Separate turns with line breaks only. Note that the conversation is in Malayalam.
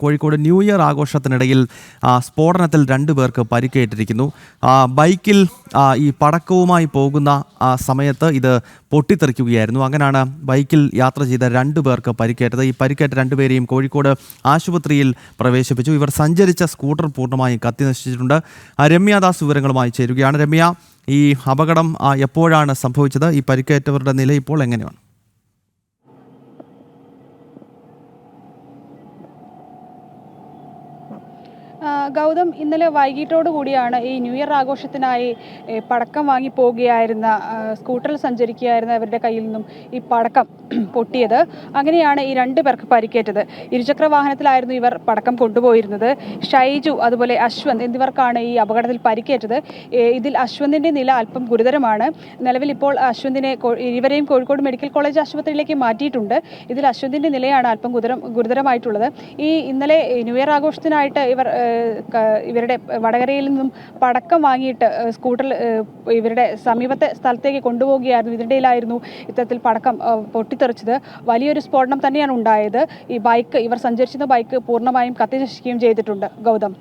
കോഴിക്കോട് ന്യൂ ഇയർ ആഘോഷത്തിനിടയിൽ സ്ഫോടനത്തിൽ 2 പേർക്ക് പരിക്കേറ്റിരിക്കുന്നു. ബൈക്കിൽ ഈ പടക്കവുമായി പോകുന്ന സമയത്ത് ഇത് പൊട്ടിത്തെറിക്കുകയായിരുന്നു. അങ്ങനെയാണ് ബൈക്കിൽ യാത്ര ചെയ്ത 2 പേർക്ക് പരിക്കേറ്റത്. ഈ പരിക്കേറ്റ 2 പേരെയും കോഴിക്കോട് ആശുപത്രിയിൽ പ്രവേശിപ്പിച്ചു. ഇവർ സഞ്ചരിച്ച സ്കൂട്ടർ പൂർണ്ണമായും കത്തിനശിച്ചിട്ടുണ്ട്. രമ്യാദാസ് വിവരങ്ങളുമായി ചേരുകയാണ്. രമ്യ, ഈ അപകടം എപ്പോഴാണ് സംഭവിച്ചത്? ഈ പരിക്കേറ്റവരുടെ നില ഇപ്പോൾ എങ്ങനെയാണ്?
ഗൗതം, ഇന്നലെ വൈകിട്ടോടു കൂടിയാണ് ഈ ന്യൂ ഇയർ ആഘോഷത്തിനായി പടക്കം വാങ്ങി പോവുകയായിരുന്ന സ്കൂട്ടറിൽ സഞ്ചരിക്കുകയായിരുന്ന അവരുടെ കയ്യിൽ നിന്നും ഈ പടക്കം പൊട്ടിയത്. അങ്ങനെയാണ് ഈ 2 പേർക്ക് പരിക്കേറ്റത്. ഇരുചക്ര വാഹനത്തിലായിരുന്നു ഇവർ പടക്കം കൊണ്ടുപോയിരുന്നത്. ഷൈജു അതുപോലെ അശ്വന്ത് എന്നിവർക്കാണ് ഈ അപകടത്തിൽ പരിക്കേറ്റത്. ഇതിൽ അശ്വന്തിൻ്റെ നില അല്പം ഗുരുതരമാണ്. നിലവിൽ ഇപ്പോൾ ഇരുവരെയും കോഴിക്കോട് മെഡിക്കൽ കോളേജ് ആശുപത്രിയിലേക്ക് മാറ്റിയിട്ടുണ്ട്. ഇതിൽ അശ്വന്തിൻ്റെ നിലയാണ് അല്പം ഗുരുതരമായിട്ടുള്ളത്. ഇന്നലെ ന്യൂ ഇയർ ആഘോഷത്തിനായിട്ട് ഇവരുടെ വടകരയിൽ നിന്നും പടക്കം വാങ്ങിയിട്ട് സ്കൂട്ടറിൽ ഇവരുടെ സമീപത്തെ സ്ഥലത്തേക്ക് കൊണ്ടുപോവുകയായിരുന്നു. ഇതിനിടയിലായിരുന്നു ഇത്തരത്തിൽ പടക്കം പൊട്ടിത്തെറിച്ചത്. വലിയൊരു സ്ഫോടനം തന്നെയാണ് ഉണ്ടായത്. ഇവർ സഞ്ചരിച്ചിരുന്ന ബൈക്ക് പൂർണ്ണമായും കത്തിനശിക്കുകയും ചെയ്തിട്ടുണ്ട്. ഗൗതം.